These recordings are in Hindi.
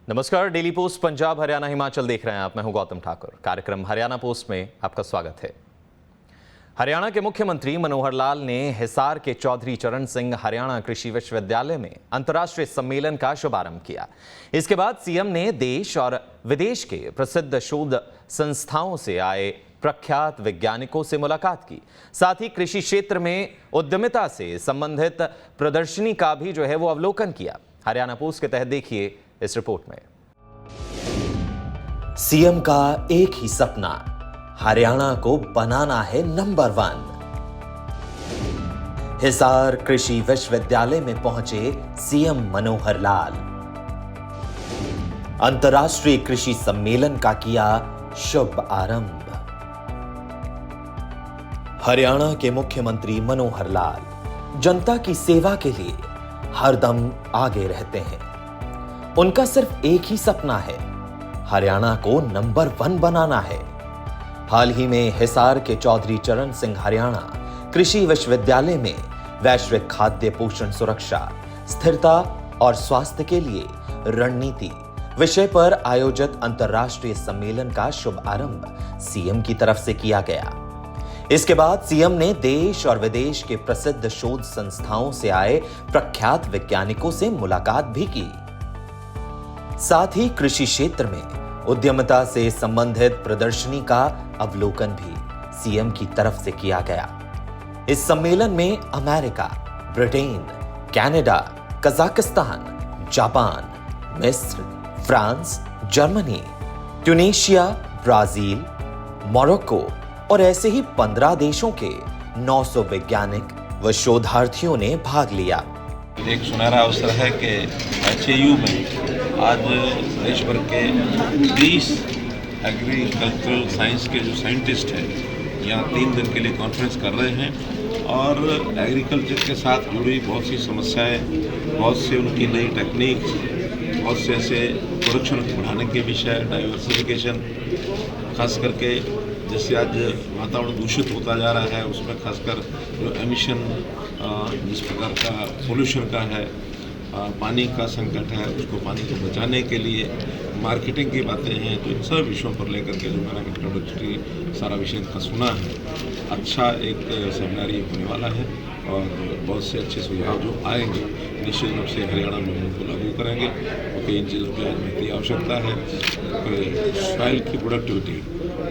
नमस्कार, डेली पोस्ट पंजाब हरियाणा हिमाचल देख रहे हैं आप। मैं हूं गौतम ठाकुर। कार्यक्रम हरियाणा पोस्ट में आपका स्वागत है। हरियाणा के मुख्यमंत्री मनोहर लाल ने हिसार के चौधरी चरण सिंह हरियाणा कृषि विश्वविद्यालय में अंतर्राष्ट्रीय सम्मेलन का शुभारंभ किया। इसके बाद सीएम ने देश और विदेश के प्रसिद्ध शोध संस्थाओं से आए प्रख्यात वैज्ञानिकों से मुलाकात की। साथ ही कृषि क्षेत्र में उद्यमिता से संबंधित प्रदर्शनी का भी वो अवलोकन किया। हरियाणा पोस्ट के तहत देखिए इस रिपोर्ट में। सीएम का एक ही सपना, हरियाणा को बनाना है नंबर 1। हिसार कृषि विश्वविद्यालय में पहुंचे सीएम मनोहर लाल। अंतर्राष्ट्रीय कृषि सम्मेलन का किया शुभ आरंभ। हरियाणा के मुख्यमंत्री मनोहर लाल जनता की सेवा के लिए हरदम आगे रहते हैं। उनका सिर्फ एक ही सपना है, हरियाणा को नंबर 1 बनाना है। हाल ही में हिसार के चौधरी चरण सिंह हरियाणा कृषि विश्वविद्यालय में वैश्विक खाद्य पोषण सुरक्षा, स्थिरता और स्वास्थ्य के लिए रणनीति विषय पर आयोजित अंतर्राष्ट्रीय सम्मेलन का शुभारंभ सीएम की तरफ से किया गया। इसके बाद सीएम ने देश और विदेश के प्रसिद्ध शोध संस्थाओं से आए प्रख्यात वैज्ञानिकों से मुलाकात भी की। साथ ही कृषि क्षेत्र में उद्यमिता से संबंधित प्रदर्शनी का अवलोकन भी सीएम की तरफ से किया गया। इस सम्मेलन में America, Britain, Canada, Kazakhstan, Japan, मिस्र, France, Germany, Tunisia, Brazil, Morocco और ऐसे ही 15 देशों के 900 वैज्ञानिक व शोधार्थियों ने भाग लिया। एक सुनहरा अवसर है कि एचएयू में आज देश भर के 20 एग्रीकल्चरल साइंस के जो साइंटिस्ट हैं यहाँ 3 दिन के लिए कॉन्फ्रेंस कर रहे हैं और एग्रीकल्चर के साथ जुड़ी बहुत सी समस्याएं, बहुत से उनकी नई टेक्निक्स, बहुत से ऐसे प्रोडक्शन बढ़ाने के विषय, डाइवर्सिफिकेशन, खास करके जैसे आज वातावरण दूषित होता जा रहा है उसमें खासकर जो एमिशन जिस प्रकार का पोल्यूशन का है, पानी का संकट है, उसको पानी को बचाने के लिए मार्केटिंग की बातें हैं, तो इन सब विषयों पर लेकर के जो मैंने इंट्रोडक्टरी सारा विषय का सुना है, अच्छा एक सेमिनार ये होने वाला है और बहुत से अच्छे सुझाव जो आएंगे निश्चित रूप से हरियाणा में उनको लागू करेंगे क्योंकि इन चीज़ों की आज महती आवश्यकता है। सॉइल की प्रोडक्टिविटी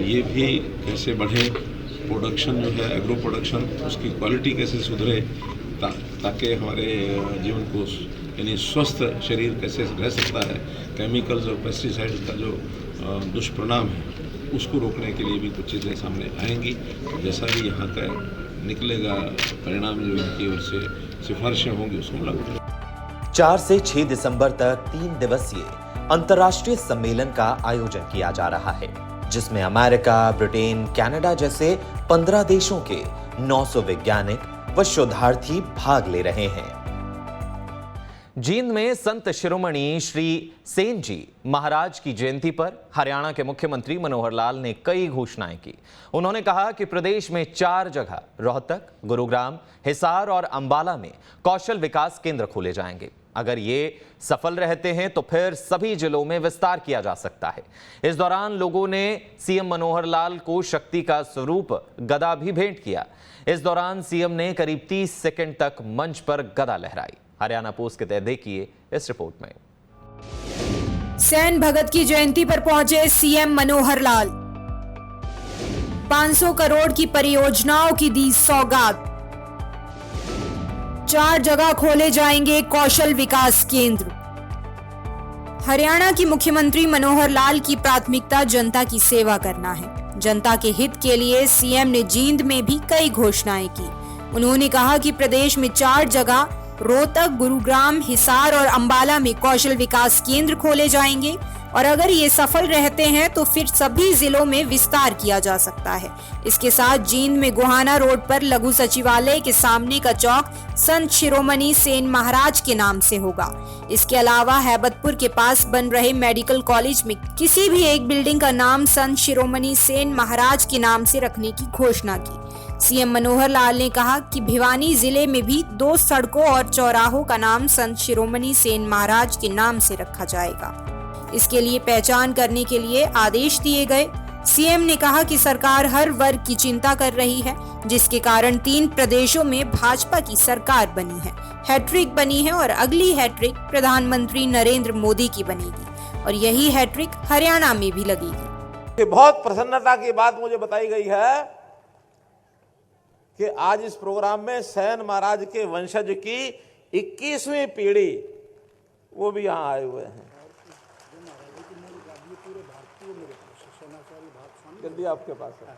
ये भी कैसे बढ़े, प्रोडक्शन जो है एग्रो प्रोडक्शन उसकी क्वालिटी कैसे सुधरे ताकि हमारे जीवन को यानी स्वस्थ शरीर कैसे रह सकता है, केमिकल्स और पेस्टिसाइड्स का जो दुष्परिणाम है उसको रोकने के लिए भी कुछ चीज़ें सामने आएंगी। जैसा भी यहाँ का निकलेगा परिणाम जो इनकी ओर से सिफारिशें होंगी उसको लागू करेंगे। 4 से 6 दिसंबर तक 3 दिवसीय अंतर्राष्ट्रीय सम्मेलन का आयोजन किया जा रहा है जिसमें अमेरिका, ब्रिटेन, कनाडा जैसे 15 देशों के 900 वैज्ञानिक व शोधार्थी भाग ले रहे हैं। जींद में संत शिरोमणि श्री सेन जी महाराज की जयंती पर हरियाणा के मुख्यमंत्री मनोहर लाल ने कई घोषणाएं की। उन्होंने कहा कि प्रदेश में 4 जगह रोहतक, गुरुग्राम, हिसार और अंबाला में कौशल विकास केंद्र खोले जाएंगे। अगर ये सफल रहते हैं तो फिर सभी जिलों में विस्तार किया जा सकता है। इस दौरान लोगों ने सीएम मनोहर लाल को शक्ति का स्वरूप गदा भी भेंट किया। इस दौरान सीएम ने करीब 30 सेकंड तक मंच पर गदा लहराई। हरियाणा पोस्ट के तहत देखिए इस रिपोर्ट में। सेन भगत की जयंती पर पहुंचे सीएम मनोहर लाल। 500 करोड़ की परियोजनाओं की दी सौगात। 4 जगह खोले जाएंगे कौशल विकास केंद्र। हरियाणा की मुख्यमंत्री मनोहर लाल की प्राथमिकता जनता की सेवा करना है। जनता के हित के लिए सीएम ने जींद में भी कई घोषणाएं की। उन्होंने कहा कि प्रदेश में 4 जगह रोहतक, गुरुग्राम, हिसार और अंबाला में कौशल विकास केंद्र खोले जाएंगे और अगर ये सफल रहते हैं तो फिर सभी जिलों में विस्तार किया जा सकता है। इसके साथ जींद में गोहाना रोड पर लघु सचिवालय के सामने का चौक संत शिरोमणि सेन महाराज के नाम से होगा। इसके अलावा हैबतपुर के पास बन रहे मेडिकल कॉलेज में किसी भी एक बिल्डिंग का नाम संत शिरोमणि सेन महाराज के नाम से रखने की घोषणा की। सीएम मनोहर लाल ने कहा कि भिवानी जिले में भी 2 सड़कों और चौराहों का नाम संत शिरोमणि सेन महाराज के नाम से रखा जाएगा। इसके लिए पहचान करने के लिए आदेश दिए गए। सीएम ने कहा कि सरकार हर वर्ग की चिंता कर रही है, जिसके कारण 3 प्रदेशों में भाजपा की सरकार बनी है, हैट्रिक बनी है और अगली हैट्रिक प्रधानमंत्री नरेंद्र मोदी की बनेगी और यही हैट्रिक हरियाणा में भी लगेगी। बहुत प्रसन्नता की बात मुझे बताई गई है कि आज इस प्रोग्राम में सेन महाराज के वंशज की 21वीं पीढ़ी वो भी यहां आए हुए हैं। गद्दी आपके पास है,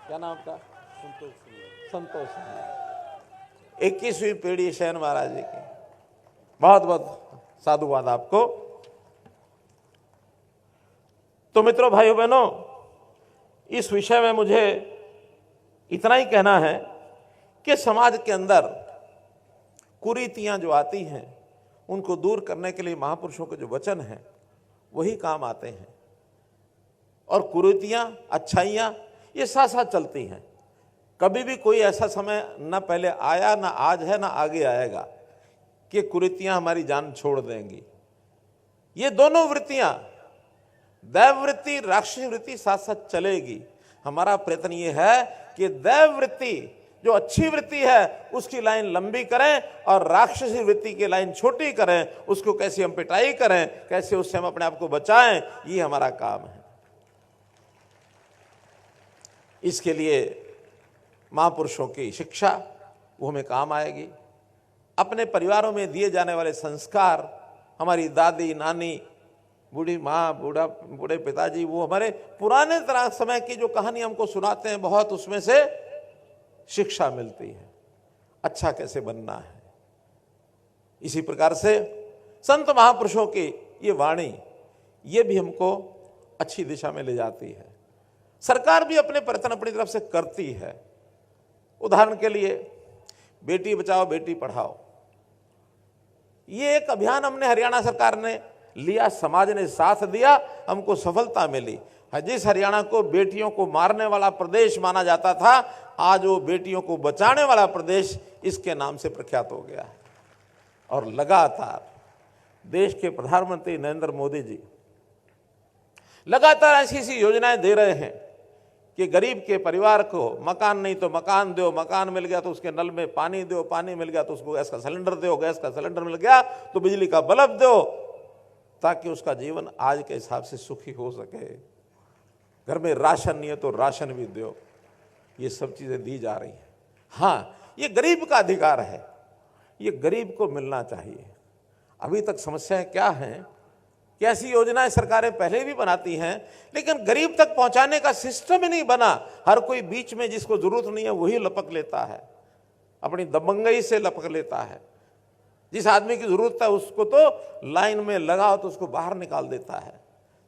क्या नाम था? संतोष। 21वीं पीढ़ी सेन महाराज जी की, बहुत बहुत साधुवाद आपको। तो मित्रों, भाइयों बहनों, इस विषय में मुझे इतना ही कहना है कि समाज के अंदर कुरीतियां जो आती हैं उनको दूर करने के लिए महापुरुषों के जो वचन हैं वही काम आते हैं। और कुरीतियां, अच्छाइयां ये साथ साथ चलती हैं। कभी भी कोई ऐसा समय न पहले आया, न आज है, न आगे आएगा कि कुरीतियां हमारी जान छोड़ देंगी। ये दोनों वृत्तियां, दैव वृत्ति, राक्षसी वृत्ति साथ साथ चलेगी। हमारा प्रयत्न ये है कि दैव वृत्ति जो अच्छी वृत्ति है उसकी लाइन लंबी करें और राक्षसी वृत्ति की लाइन छोटी करें। उसको कैसे हम पिटाई करें, कैसे उससे हम अपने आप को बचाएं, ये हमारा काम है। इसके लिए महापुरुषों की शिक्षा वो हमें काम आएगी। अपने परिवारों में दिए जाने वाले संस्कार, हमारी दादी, नानी, बूढ़ी माँ, बूढ़े पिताजी, वो हमारे पुराने तरह समय की जो कहानी हमको सुनाते हैं, बहुत उसमें से शिक्षा मिलती है, अच्छा कैसे बनना है। इसी प्रकार से संत महापुरुषों की ये वाणी, ये भी हमको अच्छी दिशा में ले जाती है। सरकार भी अपने प्रयत्न अपनी तरफ से करती है। उदाहरण के लिए बेटी बचाओ बेटी पढ़ाओ, ये एक अभियान हमने हरियाणा सरकार ने लिया, समाज ने साथ दिया, हमको सफलता मिली। जिस हरियाणा को बेटियों को मारने वाला प्रदेश माना जाता था, आज वो बेटियों को बचाने वाला प्रदेश इसके नाम से प्रख्यात हो गया है। और लगातार देश के प्रधानमंत्री नरेंद्र मोदी जी लगातार ऐसी ऐसी योजनाएं दे रहे हैं कि गरीब के परिवार को मकान नहीं तो मकान दो, मकान मिल गया तो उसके नल में पानी दो, पानी मिल गया तो उसको गैस का सिलेंडर दो, गैस का सिलेंडर मिल गया तो बिजली का बल्ब दो, ताकि उसका जीवन आज के हिसाब से सुखी हो सके। घर में राशन नहीं है तो राशन भी दो। ये सब चीजें दी जा रही हैं। हाँ, ये गरीब का अधिकार है, ये गरीब को मिलना चाहिए। अभी तक समस्याएं क्या हैं कि ऐसी योजनाएं सरकारें पहले भी बनाती हैं, लेकिन गरीब तक पहुंचाने का सिस्टम ही नहीं बना। हर कोई बीच में जिसको जरूरत नहीं है वही लपक लेता है, अपनी दबंगई से लपक लेता है। जिस आदमी की जरूरत है उसको तो लाइन में लगाओ तो उसको बाहर निकाल देता है।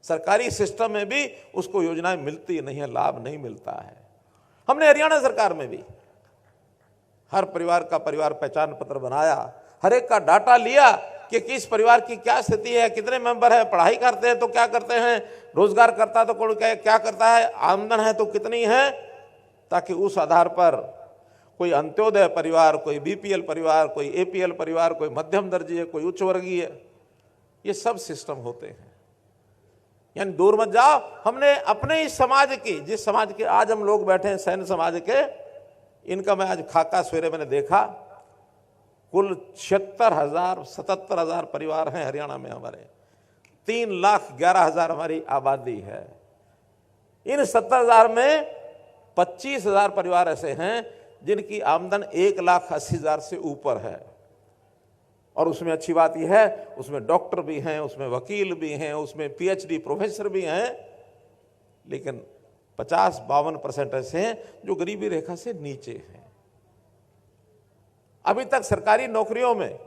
सरकारी सिस्टम में भी उसको योजनाएं मिलती नहीं है, लाभ नहीं मिलता है। हमने हरियाणा सरकार में भी हर परिवार का परिवार पहचान पत्र बनाया, हर एक का डाटा लिया कि किस परिवार की क्या स्थिति है, कितने मेंबर है, पढ़ाई करते हैं तो क्या करते हैं, रोजगार करता है तो कौन क्या करता है, आमदन है तो कितनी है, ताकि उस आधार पर कोई अंत्योदय परिवार, कोई बीपीएल परिवार, कोई एपीएल परिवार, कोई मध्यम दर्जीय, कोई उच्च वर्गीय, ये सब सिस्टम होते हैं। यानी दूर मत जाओ। हमने अपने इस समाज की, जिस समाज के आज हम लोग बैठे हैं, सैन्य समाज के, इनका मैं आज खाका सवेरे मैंने देखा, कुल 77,000 परिवार हैं हरियाणा में हमारे। 3,11,000 हमारी आबादी है। इन 70,000 में 25,000 परिवार ऐसे हैं जिनकी आमदन 1,80,000 से ऊपर है। और उसमें अच्छी बात यह है, उसमें डॉक्टर भी हैं, उसमें वकील भी हैं, उसमें पीएचडी प्रोफेसर भी हैं, लेकिन 50-52% ऐसे हैं जो गरीबी रेखा से नीचे हैं। अभी तक सरकारी नौकरियों में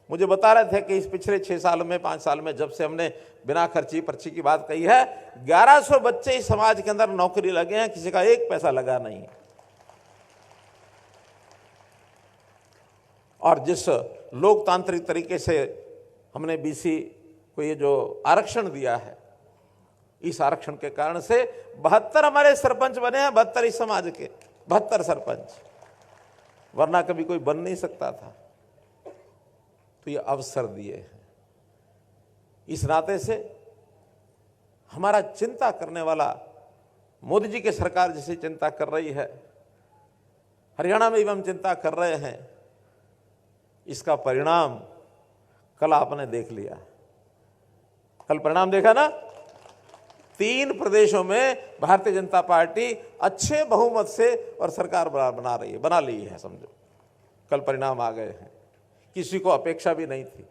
मुझे बता रहे थे कि इस पिछले 6 साल में, 5 साल में, जब से हमने बिना खर्ची पर्ची की बात कही है, 1100 बच्चे इस समाज के अंदर नौकरी लगे हैं, किसी का 1 पैसा लगा नहीं। और जिस लोकतांत्रिक तरीके से हमने बीसी को ये जो आरक्षण दिया है, इस आरक्षण के कारण से 72 हमारे सरपंच बने हैं, 72 इस समाज के, 72 सरपंच, वरना कभी कोई बन नहीं सकता था। तो ये अवसर दिए हैं। इस नाते से हमारा चिंता करने वाला मोदी जी की सरकार जैसी चिंता कर रही है, हरियाणा में भी हम चिंता कर रहे हैं, इसका परिणाम कल आपने देख लिया। कल परिणाम देखा ना, 3 प्रदेशों में भारतीय जनता पार्टी अच्छे बहुमत से और सरकार बना ली है। समझो कल परिणाम आ गए हैं, किसी को अपेक्षा भी नहीं थी।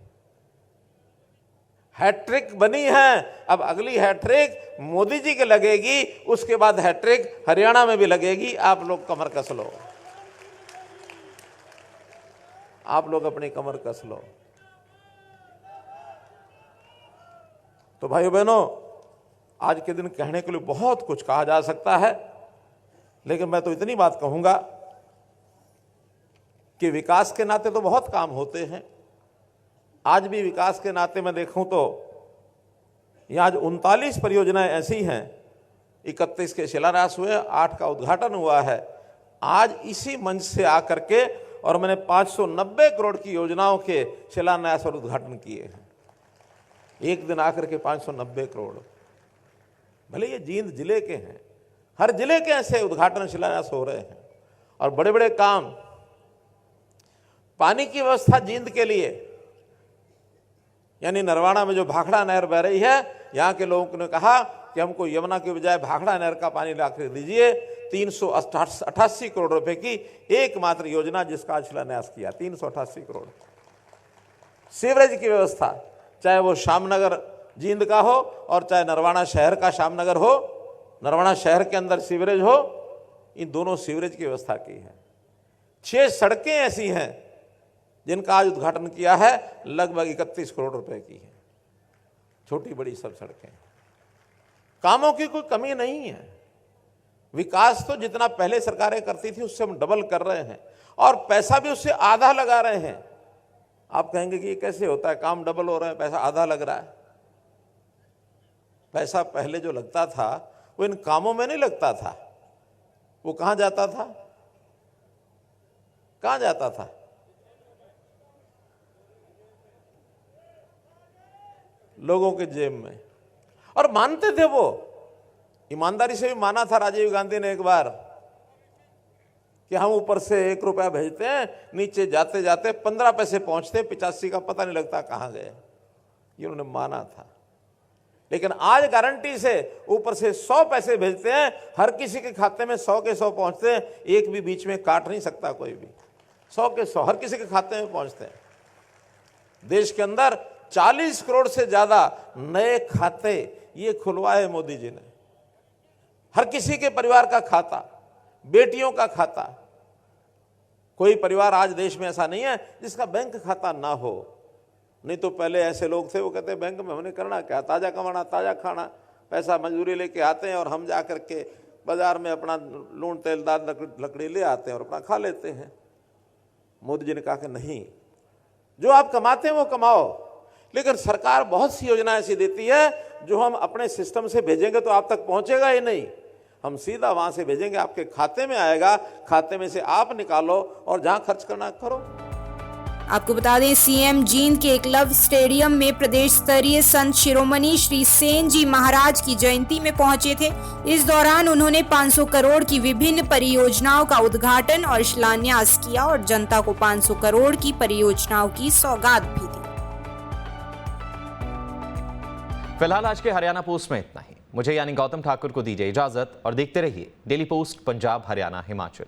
हैट्रिक बनी है, अब अगली हैट्रिक मोदी जी के लगेगी, उसके बाद हैट्रिक हरियाणा में भी लगेगी। आप लोग कमर कस लो, आप लोग अपनी कमर कस लो। तो भाइयों बहनों, आज के दिन कहने के लिए बहुत कुछ कहा जा सकता है, लेकिन मैं तो इतनी बात कहूंगा कि विकास के नाते तो बहुत काम होते हैं। आज भी विकास के नाते मैं देखूं तो यहाँ आज 39 परियोजनाएं ऐसी हैं, 31 के शिलान्यास हुए, 8 का उद्घाटन हुआ है। आज इसी मंच से आकर के और मैंने 590 करोड़ की योजनाओं के शिलान्यास और उद्घाटन किए हैं। एक दिन आकर के 590 करोड़, भले ये जींद जिले के हैं, हर जिले के ऐसे उद्घाटन शिलान्यास हो रहे हैं और बड़े बड़े काम। पानी की व्यवस्था जींद के लिए, यानी नरवाड़ा में जो भाखड़ा नहर बह रही है, यहाँ के लोगों ने कहा कि हमको यमुना के बजाय भाखड़ा नहर का पानी लाकर दीजिए। 388 करोड़ रुपए की एकमात्र योजना जिसका आज शिलान्यास किया, 388 करोड़। सीवरेज की व्यवस्था, चाहे वो श्यामनगर जींद का हो और चाहे नरवाड़ा शहर का श्यामनगर हो, नरवाड़ा शहर के अंदर सीवरेज हो, इन दोनों सीवरेज की व्यवस्था की है। 6 सड़कें ऐसी हैं जिनका आज उद्घाटन किया है, लगभग 31 करोड़ रुपए की है, छोटी बड़ी सब सड़कें। कामों की कोई कमी नहीं है। विकास तो जितना पहले सरकारें करती थी उससे हम डबल कर रहे हैं और पैसा भी उससे आधा लगा रहे हैं। आप कहेंगे कि ये कैसे होता है, काम डबल हो रहा है, पैसा आधा लग रहा है। पैसा पहले जो लगता था वो इन कामों में नहीं लगता था, वो कहां जाता था? कहां जाता था? लोगों के जेब में। और मानते थे वो, ईमानदारी से भी माना था राजीव गांधी ने एक बार कि हम ऊपर से 1 रुपया भेजते हैं, नीचे जाते जाते 15 पैसे पहुंचते, 85 का पता नहीं लगता कहां गए। ये उन्होंने माना था। लेकिन आज गारंटी से ऊपर से 100 पैसे भेजते हैं, हर किसी के खाते में 100 के 100 पहुंचते हैं, एक भी बीच में काट नहीं सकता कोई भी। 100 के 100 हर किसी के खाते में पहुंचते हैं। देश के अंदर 40 करोड़ से ज्यादा नए खाते ये खुलवाए मोदी जी ने। हर किसी के परिवार का खाता, बेटियों का खाता। कोई परिवार आज देश में ऐसा नहीं है जिसका बैंक खाता ना हो। नहीं तो पहले ऐसे लोग थे, वो कहते बैंक में हमने करना क्या, ताजा कमाना, ताजा खाना, पैसा मजदूरी लेके आते हैं और हम जा करके बाजार में अपना लून तेल दाल लकड़ी ले आते हैं और अपना खा लेते हैं। मोदी जी ने कहा कि नहीं, जो आप कमाते हैं वो कमाओ, लेकिन सरकार बहुत सी योजना ऐसी देती है जो हम अपने सिस्टम से भेजेंगे तो आप तक पहुंचेगा ही नहीं। हम सीधा वहां से भेजेंगे, आपके खाते में आएगा, खाते में से आप निकालो और जहां खर्च करना करो। आपको बता दें, सीएम जींद के एकलव्य स्टेडियम में प्रदेश स्तरीय संत शिरोमणि श्री सेन जी महाराज की जयंती में पहुंचे थे। इस दौरान उन्होंने 500 करोड़ की विभिन्न परियोजनाओं का उद्घाटन और शिलान्यास किया और जनता को 500 करोड़ की परियोजनाओं की सौगात भी दी। फिलहाल आज के हरियाणा पोस्ट में इतना ही। मुझे यानी गौतम ठाकुर को दीजिए इजाजत और देखते रहिए डेली पोस्ट पंजाब, हरियाणा, हिमाचल।